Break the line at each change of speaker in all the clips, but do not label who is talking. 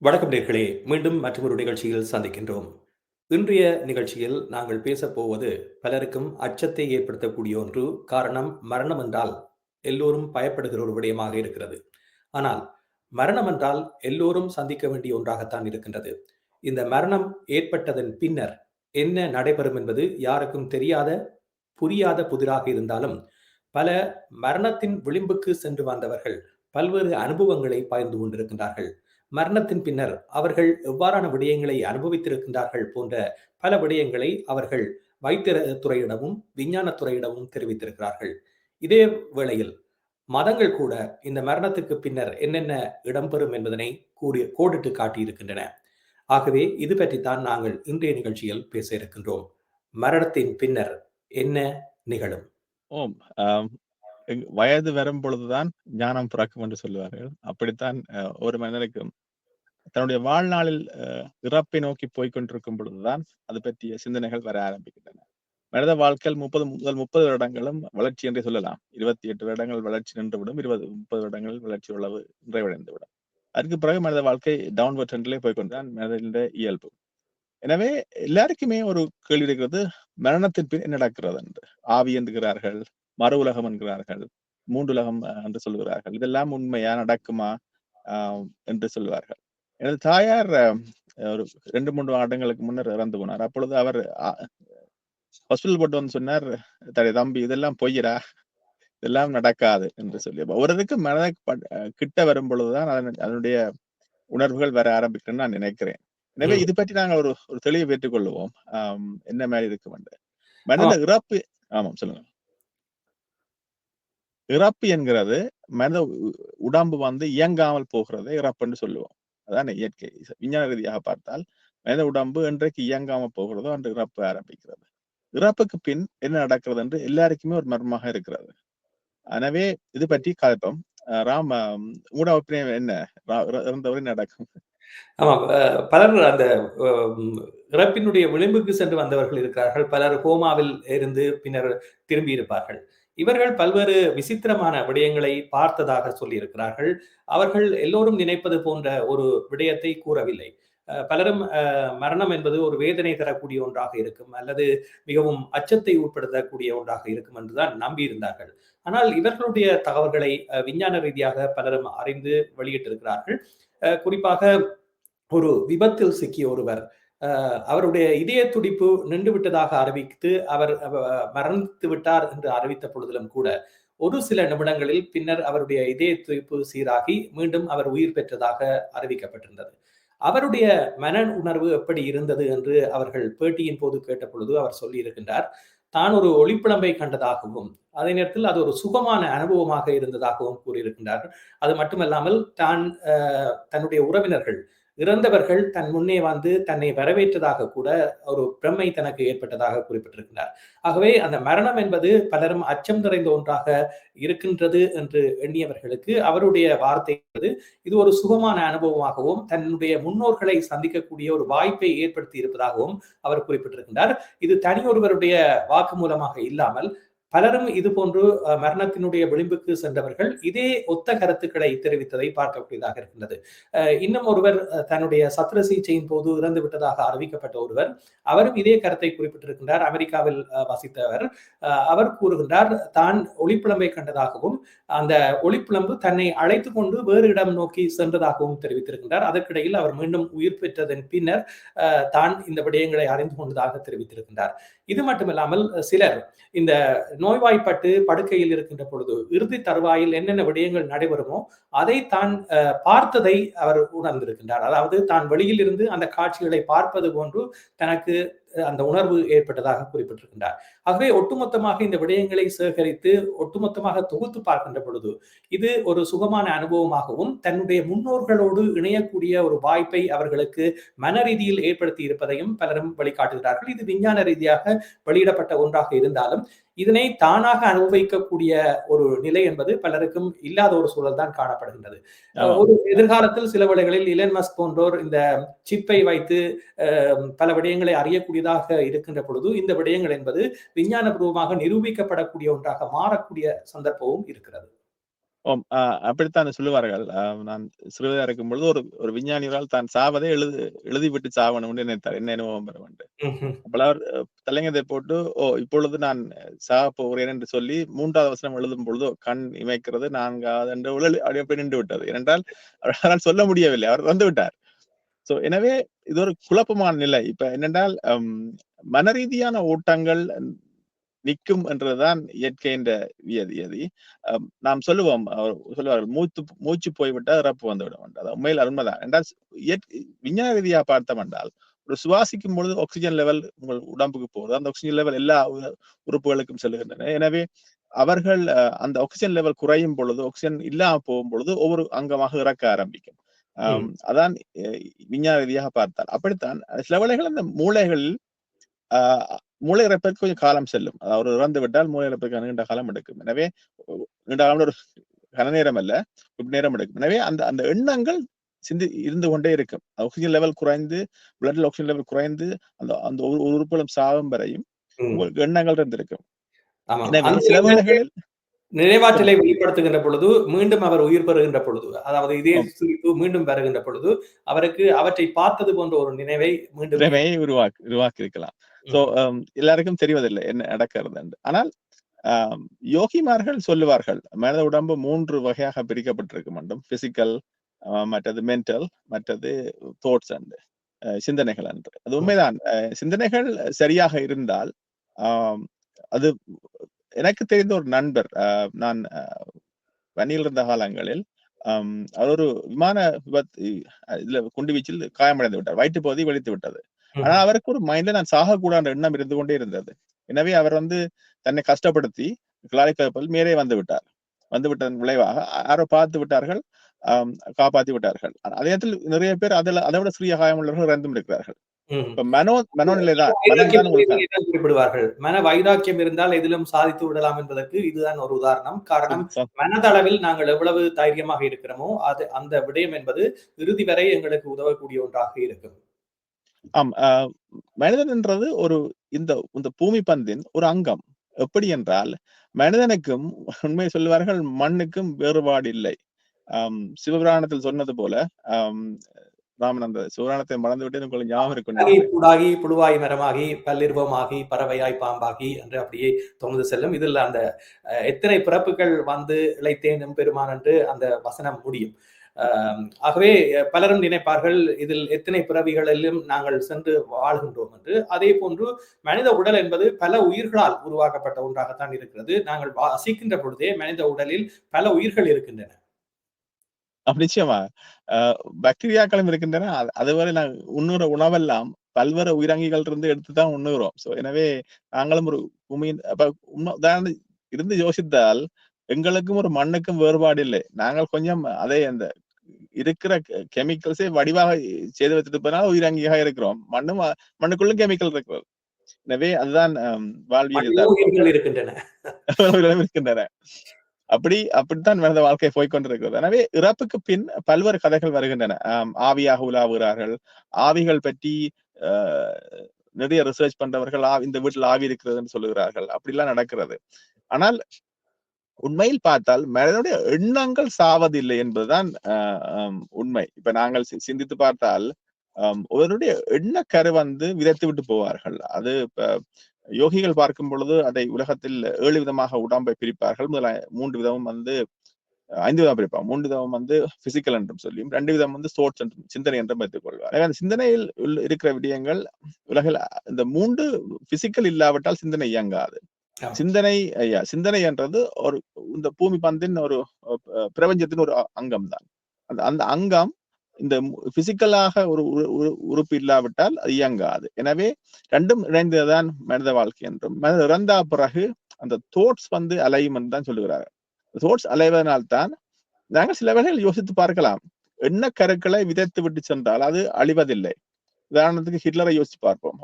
வணக்கம் நேர்களே, மீண்டும் மற்றொரு நிகழ்ச்சியில் சந்திக்கின்றோம். இன்றைய நிகழ்ச்சியில் நாங்கள் பேசப்போவது பலருக்கும் அச்சத்தை ஏற்படுத்தக்கூடிய ஒன்று. காரணம், மரணம் என்றால் எல்லோரும் பயப்படுகிற ஒரு விடயமாக இருக்கிறது. ஆனால் மரணம் என்றால் எல்லோரும் சந்திக்க வேண்டிய ஒன்றாகத்தான் இருக்கின்றது. இந்த மரணம் ஏற்பட்டதன் பின்னர் என்ன நடைபெறும் என்பது யாருக்கும் தெரியாத, புரியாத புதிராக இருந்தாலும், பல மரணத்தின் விளிம்புக்கு சென்று வந்தவர்கள் பல்வேறு அனுபவங்களை பகிர்ந்து கொண்டிருக்கின்றார்கள். மரணத்தின் பின்னர் அவர்கள் எவ்வாறான விடயங்களை அனுபவித்திருக்கின்றார்கள் போன்ற பல விடயங்களை அவர்கள் வைத்திய துறையிடமும் விஞ்ஞானத் துறையிடமும் தெரிவித்திருக்கிறார்கள். இதே வேளையில் மதங்கள் கூட இந்த மரணத்துக்கு பின்னர் என்னென்ன இடம்பெறும் என்பதனை கோடிட்டு காட்டியிருக்கின்றன. ஆகவே இது பற்றித்தான் நாங்கள் இன்றைய நிகழ்ச்சியில் பேச இருக்கின்றோம். மரணத்தின் பின்னர் என்ன நிகழும்?
ஓம். ஆம். வயது வரும் பொழுதுதான் ஞானம் பிறக்கும் என்று சொல்லுவார்கள். அப்படித்தான் ஒரு மனிதனுக்கும் தன்னுடைய வாழ்நாளில் இறப்பை நோக்கி போய்க் கொண்டிருக்கும் பொழுதுதான் அது பற்றிய சிந்தனைகள் வர ஆரம்பிக்கின்றன. மனித வாழ்க்கையில் 30 வருடங்களும் வளர்ச்சி என்றே சொல்லலாம். 28 வருடங்கள் வளர்ச்சி நின்றுவிடும். 30 வருடங்கள் வளர்ச்சி உழவு நிறைவடைந்துவிடும். அதற்கு பிறகு மனித வாழ்க்கை டவுன்வர்ட் ட்ரெண்டிலே போய்க்கொண்டுதான் மனிதனுடைய இயல்பு. எனவே எல்லாருக்குமே ஒரு கேள்வி இருக்கிறது, மரணத்தின் பின் என்ன நடக்கிறது என்று. ஆவி என்கிறார்கள், மறு உலகம் என்கிறார்கள், மூன்றுலகம் என்று சொல்கிறார்கள். இதெல்லாம் உண்மையா, நடக்குமா என்று சொல்வார்கள். எனது தாயார் ஒரு 2-3 வருடங்களுக்கு முன்னர் இறந்து போனார். அப்பொழுது அவர் ஹாஸ்பிட்டல் போட்டு வந்து சொன்னார், தம்பி இதெல்லாம் பொய்யரா, இதெல்லாம் நடக்காது என்று சொல்லி. ஒருவருக்கு மனத கிட்ட வரும் பொழுதுதான் அதனுடைய உணர்வுகள் வர ஆரம்பிக்குன்னு நான் நினைக்கிறேன். எனவே இது பற்றி நாங்கள் ஒரு தெளிவை பெற்றுக் கொள்ளுவோம். என்ன மாதிரி இருக்கும் என்று. மனித இறப்பு. ஆமாம், சொல்லுங்க. இறப்பு என்கிறது மனித உடம்பு வந்து இயங்காமல் போகிறதை இறப்புன்னு சொல்லுவோம். அதான் இயற்கை. விஞ்ஞான ரீதியாக பார்த்தால் மனித உடம்பு என்றைக்கு இயங்காமல் போகிறதோ அன்று இறப்பு ஆரம்பிக்கிறது. இறப்புக்கு பின் என்ன நடக்கிறது என்று எல்லாருக்குமே ஒரு மர்மமாக இருக்கிறது. எனவே இது பற்றி கதைப்போம். ராம், உங்களோட ஒப்பீனியன் என்ன? இறந்தவரை நடக்கும்.
ஆமாம். பலர் அந்த இறப்பினுடைய விளிம்புக்கு சென்று வந்தவர்கள் இருக்கிறார்கள். பலர் கோமாவில் இருந்து பின்னர் திரும்பி இருப்பார்கள். இவர்கள் பல்வேறு விசித்திரமான விடயங்களை பார்த்ததாக சொல்லியிருக்கிறார்கள். அவர்கள் எல்லோரும் நினைப்பது போன்ற ஒரு விடயத்தை கூறவில்லை. பலரும் மரணம் என்பது ஒரு வேதனை தரக்கூடிய ஒன்றாக இருக்கும், அல்லது மிகவும் அச்சத்தை உட்படுத்தக்கூடிய ஒன்றாக இருக்கும் என்றுதான் நம்பியிருந்தார்கள். ஆனால் இவர்களுடைய தகவல்களை விஞ்ஞான ரீதியாக பலரும் அறிந்து வெளியிட்டிருக்கிறார்கள். குறிப்பாக ஒரு விபத்தில் சிக்கிய ஒருவர் அவருடைய இதய துடிப்பு நின்று விட்டதாக அறிவித்து அவர் மரணித்து விட்டார் என்று அறிவித்த பொழுதிலும் கூட ஒரு சில நிமிடங்களில் பின்னர் அவருடைய இதய துடிப்பு சீராகி மீண்டும் அவர் உயிர் பெற்றதாக அறிவிக்கப்பட்டிருந்தது. அவருடைய மன உணர்வு எப்படி இருந்தது என்று அவர்கள் பேட்டியின் போது கேட்ட பொழுது அவர் சொல்லியிருக்கின்றார், தான் ஒரு ஒளிப்பிழம்பை கண்டதாகவும் அதே நேரத்தில் அது ஒரு சுகமான அனுபவமாக இருந்ததாகவும் கூறியிருக்கின்றார். அது மட்டுமல்லாமல் தான் தன்னுடைய உறவினர்கள் இறந்தவர்கள் தன் முன்னே வந்து தன்னை வரவேற்றதாக கூட ஒரு பிரமை தனக்கு ஏற்பட்டதாக குறிப்பிட்டிருக்கிறார். ஆகவே அந்த மரணம் என்பது பலரும் அச்சம் நிறைந்த ஒன்றாக இருக்கின்றது என்று எண்ணியவர்களுக்கு அவருடைய வார்த்தை இது ஒரு சுகமான அனுபவமாகவும் தன்னுடைய முன்னோர்களை சந்திக்கக்கூடிய ஒரு வாய்ப்பை ஏற்படுத்தி இருப்பதாகவும் அவர் குறிப்பிட்டிருக்கின்றார். இது தனியொருவருடைய வாக்கு மூலமாக இல்லாமல் பலரும் இது போன்று மரணத்தினுடைய விளிம்புக்கு சென்றவர்கள் இதே ஒத்த கருத்துக்களை தெரிவித்ததை பார்க்கக்கூடியதாக இருக்கின்றது. இன்னும் ஒருவர் தன்னுடைய சத்திர சிகிச்சையின் போது இறந்து விட்டதாக அறிவிக்கப்பட்ட ஒருவர், அவரும் இதே கருத்தை குறிப்பிட்டிருக்கின்றார். அமெரிக்காவில் வசித்தவர். அவர் கூறுகின்றார், தான் ஒளிப்பிழம்பை கண்டதாகவும் அந்த ஒளிப்பிழம்பு தன்னை அழைத்து கொண்டு வேறு இடம் நோக்கி சென்றதாகவும் தெரிவித்திருக்கின்றார். அதற்கிடையில் அவர் மீண்டும் உயிர் பெற்றதன் பின்னர் தான் இந்த விடயங்களை அறிந்து கொண்டதாக தெரிவித்திருக்கின்றார். இது மட்டுமில்லாமல் சிலர் இந்த நோய்வாய்ப்பட்டு படுக்கையில் இருக்கின்ற பொழுது இறுதி தருவாயில் என்னென்ன விடயங்கள் நடைபெறுமோ அதை தான் பார்த்ததை அவர் உணர்ந்திருக்கின்றார். அதாவது தான் வெளியில் இருந்து அந்த காட்சிகளை பார்ப்பது போன்று தனக்கு அந்த உணர்வு ஏற்பட்டதாக குறிப்பிட்டிருக்கின்றார். ஆகவே ஒட்டுமொத்தமாக இந்த விடயங்களை சேகரித்து ஒட்டுமொத்தமாக தொகுத்து பார்க்கின்ற பொழுது இது ஒரு சுகமான அனுபவமாகவும் தன்னுடைய முன்னோர்களோடு இணையக்கூடிய ஒரு வாய்ப்பை அவர்களுக்கு மன ரீதியில் ஏற்படுத்தி இருப்பதையும் பலரும் வழிகாட்டுகிறார்கள். இது விஞ்ஞான ரீதியாக வெளியிடப்பட்ட ஒன்றாக இருந்தாலும் இதனை தானாக அனுபவிக்கக்கூடிய ஒரு நிலை என்பது பலருக்கும் இல்லாத ஒரு சூழல் தான் காணப்படுகின்றது. ஒரு எதிர்காலத்தில் சில வேளைகளில் இலன் மஸ்க் போன்றோர் இந்த சிப்பை வைத்து பல விடயங்களை அறியக்கூடியதாக இருக்கின்ற பொழுது இந்த விடயங்கள் என்பது விஞ்ஞான பூர்வமாக நிரூபிக்கப்படக்கூடிய ஒன்றாக மாறக்கூடிய சந்தர்ப்பமும் இருக்கிறது.
அப்படித்தான் சொல்லுவார்கள். நான் சிறுவயதா இருக்கும் பொழுது ஒரு விஞ்ஞானிகளால் தான் சாவதை எழுதிவிட்டு சாவணும்னு நினைத்தார். என்ன அனுபவம் பெற வேண்டும்.
ம்ஹ்ம்.
அப்ப அவர் தலையங்கத்தை போட்டு, இப்பொழுது நான் சாகப் போகிறேன் என்று சொல்லி 3வது வசனம் எழுதும் பொழுது, கண் இமைக்கிறது 4வது என்று அப்படியே நின்று விட்டது. ஏனென்றால் அவரால் சொல்ல முடியவில்லை. அவர் வந்துவிட்டார். எனவே இது ஒரு குழப்பமான நிலை. இப்ப என்னென்றால் மனரீதியான ஓட்டங்கள் நிற்கும் என்றுதான் இயற்கையின் விதி. நாம் சொல்லுவோம், சொல்லுவார்கள் மூச்சு போய்விட்டால் இறப்பு வந்துவிடும் என்று. அது உண்மையில் உண்மைதான். என்றால் விஞ்ஞான ரீதியாக பார்த்தோம் என்றால் ஒரு சுவாசிக்கும் பொழுது ஆக்சிஜன் லெவல் உங்கள் உடம்புக்கு போகுது. அந்த ஆக்சிஜன் லெவல் எல்லா உறுப்புகளுக்கும் செல்லுகின்றன. எனவே அவர்கள் அந்த ஆக்சிஜன் லெவல் குறையும் பொழுது, ஆக்சிஜன் இல்லாம போகும் பொழுது ஒவ்வொரு அங்கமாக இறக்க ஆரம்பிக்கும். அதான் விஞ்ஞான ரீதியாக பார்த்தால். அப்படித்தான் சில வேளைகள் அந்த மூளைகளில் மூளை இறப்பதற்கு கொஞ்சம் காலம் செல்லும். அவர் இறந்து விட்டால் மூளை இறப்பதற்கு நீண்ட காலம் எடுக்கும். எனவே நீண்ட காலம் ஒரு கன நேரம் அல்ல, நேரம் எடுக்கும். எனவே அந்த எண்ணங்கள் இருந்து கொண்டே இருக்கும். ஆக்சிஜன் லெவல் குறைந்து, பிளட்ல ஆக்சிஜன் லெவல் குறைந்து அந்த ஒரு உறுப்புகளும் சாகும் வரையும் உங்களுக்கு எண்ணங்கள் இருந்திருக்கும். எனவே சில வேளைகளில்
நினைவாற்றலை வெளிப்படுத்துகின்ற பொழுது மீண்டும் அவர் உயிர் பெறுகின்ற பொழுது, அதாவது இதே சிரிப்பு மீண்டும் பெறுகின்ற பொழுது அவருக்கு அவற்றை பார்த்தது போன்ற ஒரு நினைவை மீண்டும்
உருவாக்கி இருக்கலாம். எல்லாருக்கும் தெரிவதில்லை என்ன நடக்கிறது என்று. ஆனால் யோகிமார்கள் சொல்லுவார்கள், மனித உடம்பு 3 வகையாக பிரிக்கப்பட்டிருக்கும் என்றும், பிசிக்கல், மற்றது மென்டல், மற்றது தாட்ஸ் அண்ட் சிந்தனைகள் என்று. அது உண்மைதான். சிந்தனைகள் சரியாக இருந்தால் அது எனக்கு தெரிந்த ஒரு நண்பர், நான் வன்னியில் இருந்த காலங்களில் அவர் ஒரு விமான விபத்து இதுல குண்டுவீச்சில் காயமடைந்து விட்டார். வயிற்று பகுதி வெடித்து விட்டது. ஆனா அவருக்கு ஒரு மைண்ட்ல நான் சாகக்கூடாத எண்ணம் இருந்து கொண்டே இருந்தது. எனவே அவர் தன்னை கஷ்டப்படுத்தி கிளாரிக்கல் மேலே வந்து விட்டதன் விளைவாக யாரோ பார்த்து விட்டார்கள், காப்பாற்றி விட்டார்கள். அதே நேரத்தில் நிறைய பேர் அதை விட சிறிய காயம் உள்ளவர்கள் இறந்தும் இருக்கிறார்கள். மனோநிலைதான்
குறிப்பிடுவார்கள். மன வைராக்கியம் இருந்தால் எதிலும் சாதித்து விடலாம் என்பதற்கு இதுதான் ஒரு உதாரணம். காரணம், மனதளவில் நாங்கள் எவ்வளவு தைரியமாக இருக்கிறோமோ அது அந்த விடயம் என்பது இறுதி வரை எங்களுக்கு உதவக்கூடிய ஒன்றாக இருக்கும்.
மனிதன் என்றது இந்த பூமி பந்தின் ஒரு அங்கம். எப்படி என்றால், மனிதனுக்கும் உண்மையை சொல்லுவார்கள், மண்ணுக்கும் வேறுபாடு இல்லை. சிவபுராணத்தில் சொன்னது போல, ராமன் அந்த சிவபுராணத்தை மறந்து விட்டு உங்களுக்கு ஞாபகம்
இருக்கும், புழுவாய் மரமாகி பல்லிருவமாகி பறவையாய் பாம்பாகி என்று அப்படியே தொகுந்து செல்லும். இதில் அந்த எத்தனை பிறப்புகள் வந்து இழைத்தேனும் பெருமான் என்று அந்த வசனம் முடியும். ஆகவே பலரும் நினைப்பார்கள், இதில் எத்தனை பிறவிகளிலும் நாங்கள் சென்று வாழ்கின்றோம் என்று. அதே போன்று மனித உடல் என்பது பல உயிர்களால் உருவாக்கப்பட்ட ஒன்றாகத்தான் இருக்கிறது. நாங்கள் வசிக்கின்ற பொழுதே மனித உடலில் பல உயிர்கள் இருக்கின்றன.
நிச்சயமா பாக்டீரியாக்களும் இருக்கின்றன. அதுவரை நான் உண்ணுற உணவெல்லாம் பல்வேறு உயிரங்கிகள் இருந்து எடுத்துதான் உண்ணுகிறோம். எனவே நாங்களும் ஒரு பூமியின் உதாரணம் இருந்து யோசித்தால் எங்களுக்கும் ஒரு மண்ணுக்கும் வேறுபாடு இல்லை. நாங்கள் கொஞ்சம் அதே அந்த இருக்கிற கெமிக்கல்ஸே வடிவாக செய்து வச்சிருப்பதனால உயிரங்கியாக இருக்கிறோம். மண்ணுக்குள்ள கெமிக்கல் இருக்கிறது. எனவே அதுதான் வாழ்வியல் இருக்கின்றன. அப்படித்தான் மனித வாழ்க்கை போய்கொண்டிருக்கிறது. எனவே இறப்புக்கு பின் பல்வேறு கதைகள் வருகின்றன. ஆவியாக உலாவுகிறார்கள். ஆவிகள் பற்றி நிறைய ரிசர்ச் பண்றவர்கள் இந்த வீட்டில் ஆவி இருக்கிறதுன்னு சொல்லுகிறார்கள். அப்படிலாம் நடக்கிறது. ஆனால் உண்மையில் பார்த்தால் மனிதனுடைய எண்ணங்கள் சாவதில்லை என்பதுதான் உண்மை. இப்ப நாங்கள் சிந்தித்து பார்த்தால் ஒருவருடைய எண்ணக்கரு விதைத்து விட்டு போவார்கள். அது இப்ப யோகிகள் பார்க்கும் பொழுது அதை உலகத்தில் 7 விதமாக உடம்பை பிரிப்பார்கள். முதல்ல 3 விதமும் 5 விதம் பிரிப்பாங்க. 3 விதம் பிசிக்கல் என்றும் சொல்லியும், 2 விதம் தோட்ஸ் என்றும், சிந்தனை என்றும் வைத்துக் கொள்வார். அந்த சிந்தனையில் இருக்கிற விடயங்கள் உலகில் இந்த 3 பிசிக்கல் இல்லாவிட்டால் சிந்தனை இயங்காது. சிந்தனை என்றது இந்த பூமி பந்தின் ஒரு பிரபஞ்சத்தின் ஒரு அங்கம் தான். அந்த அங்கம் இந்த பிசிக்கலாக ஒரு உறுப்பு இல்லாவிட்டால் அது இயங்காது. எனவே 2ம் இணைந்ததுதான் மனித வாழ்க்கை என்றும், மனித இறந்த பிறகு அந்த தோட்ஸ் அலையும் என்று தான் சொல்லுகிறார்கள். தோட்ஸ் அலைவதனால்தான் நாங்கள் சில வேளைகள் யோசித்து பார்க்கலாம், எண்ண கருக்களை விதைத்து விட்டு சென்றால் அது அழிவதில்லை. உதாரணத்துக்கு ஹிட்லரை யோசித்து பார்ப்போம்.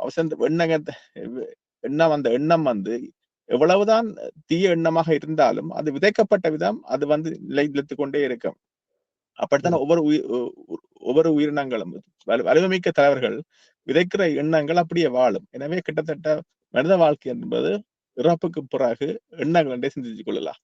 எண்ணம் எவ்வளவுதான் தீய எண்ணமாக இருந்தாலும் அது விதைக்கப்பட்ட விதம் அது நிலைத்து கொண்டே இருக்கும். அப்படித்தான் ஒவ்வொரு உயிரினங்களும், வலிமைமிக்க தலைவர்கள் விதைக்கிற எண்ணங்கள் அப்படியே வாழும். எனவே கிட்டத்தட்ட மனித வாழ்க்கை என்பது இறப்புக்கு பிறகு எண்ணங்கள் என்றே சிந்தித்துக் கொள்ளலாம்.